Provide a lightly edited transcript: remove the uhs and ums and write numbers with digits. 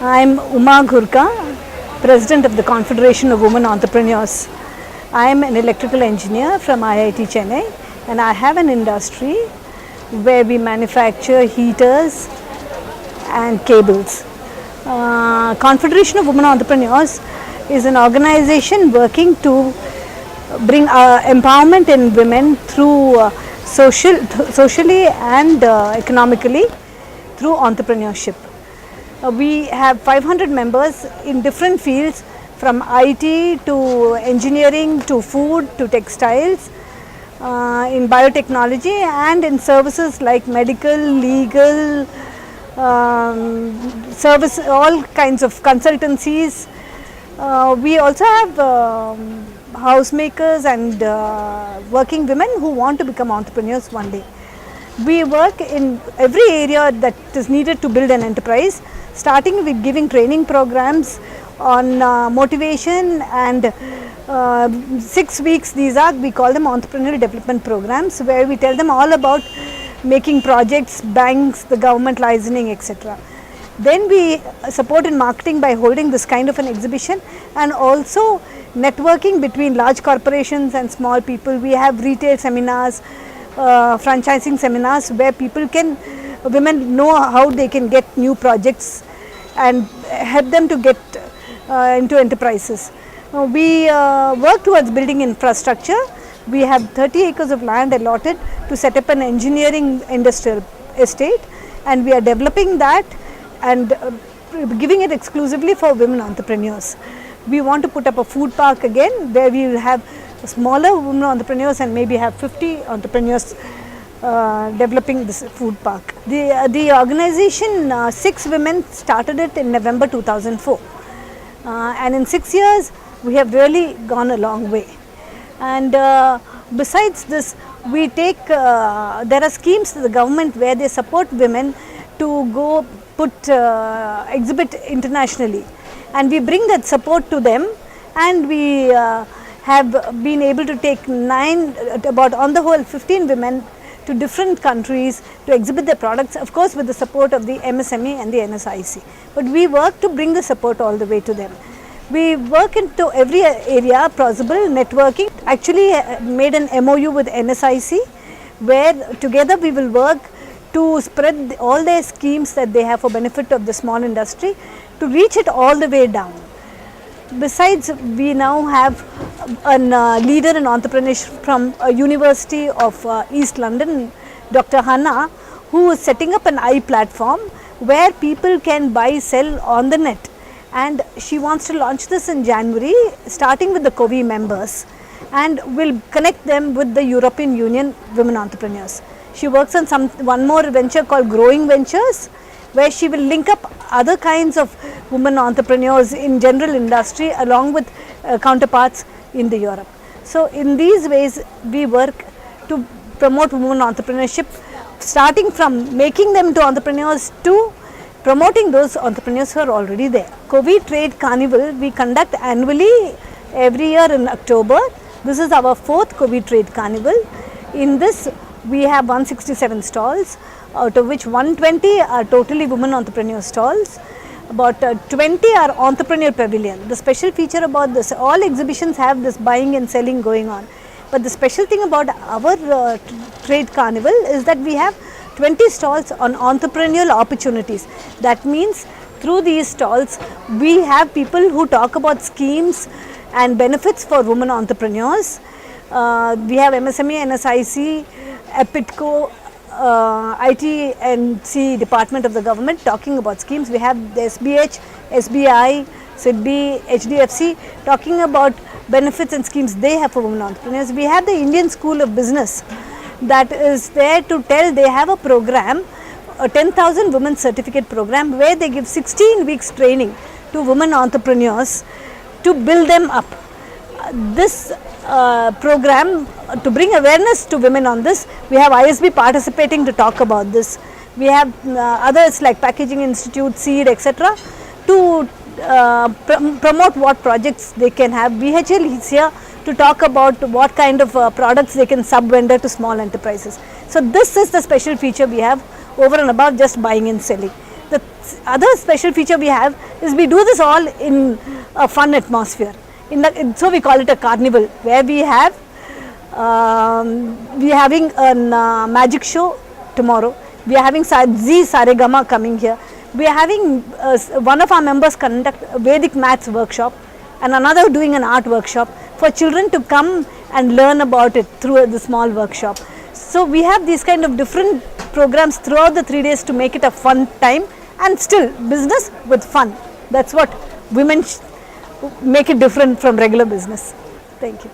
I'm Uma Ghurka, President of the Confederation of Women Entrepreneurs. I am an electrical engineer from IIT Chennai, and I have an industry where we manufacture heaters and cables. Confederation of Women Entrepreneurs is an organization working to bring empowerment in women through socially and economically through entrepreneurship. We have 500 members in different fields, from IT to engineering to food to textiles, in biotechnology and in services like medical, legal, service, all kinds of consultancies. We also have housemakers and working women who want to become entrepreneurs one day. We work in every area that is needed to build an enterprise, starting with giving training programs on motivation, and 6 weeks these are, we call them entrepreneurial development programs, where we tell them all about making projects, banks, the government licensing, etc. Then we support in marketing by holding this kind of an exhibition, and also networking between large corporations and small people. We have retail seminars, franchising seminars, where women know how they can get new projects and help them to get into enterprises. We work towards building infrastructure. We have 30 acres of land allotted to set up an engineering industrial estate, and we are developing that and giving it exclusively for women entrepreneurs. We want to put up a food park again, where we will have smaller women entrepreneurs and maybe have 50 entrepreneurs developing this food park. The organization, 6 women started it in November 2004, and in 6 years we have really gone a long way. And besides this, we take, there are schemes to the government where they support women to go exhibit internationally, and we bring that support to them, and we have been able to take about on the whole 15 women to different countries to exhibit their products, of course with the support of the MSME and the NSIC. But we work to bring the support all the way to them. We work into every area possible, networking. Actually made an MOU with NSIC, where together we will work to spread all their schemes that they have for benefit of the small industry, to reach it all the way down. Besides, we now have a leader in entrepreneurship from a University of East London, Dr. Hannah, who is setting up an platform where people can buy, sell on the net. And she wants to launch this in January, starting with the COVI members, and will connect them with the European Union women entrepreneurs. She works on one more venture called Growing Ventures, where she will link up other kinds of women entrepreneurs in general industry along with counterparts in the Europe. So in these ways we work to promote women entrepreneurship, starting from making them to entrepreneurs to promoting those entrepreneurs who are already there. COVI Trade Carnival we conduct annually every year in October. This is our 4th COVI Trade Carnival. In this we have 167 stalls, out of which 120 are totally women entrepreneur stalls. About 20 are entrepreneur pavilion. The special feature about this, all exhibitions have this buying and selling going on, but the special thing about our trade carnival is that we have 20 stalls on entrepreneurial opportunities. That means through these stalls we have people who talk about schemes and benefits for women entrepreneurs. We have MSME, NSIC, EPITCO, IT&C department of the government talking about schemes. We have the SBH, SBI, SIDBI, HDFC talking about benefits and schemes they have for women entrepreneurs. We have the Indian School of Business that is there to tell, they have a program, a 10,000 women certificate program, where they give 16 weeks training to women entrepreneurs to build them up. This program, to bring awareness to women on this, we have ISB participating to talk about this. We have others like Packaging Institute, SEED, etc. to promote what projects they can have. BHL is here to talk about what kind of products they can sub-vendor to small enterprises. So this is the special feature we have over and above just buying and selling. The other special feature we have is we do this all in a fun atmosphere. So we call it a carnival, where we have we are having a magic show tomorrow. We are having Z Saregama coming here. We are having one of our members conduct a Vedic maths workshop and another doing an art workshop for children to come and learn about it through the small workshop. So we have these kind of different programs throughout the 3 days to make it a fun time and still business with fun. That's what women make it different from regular business. Thank you.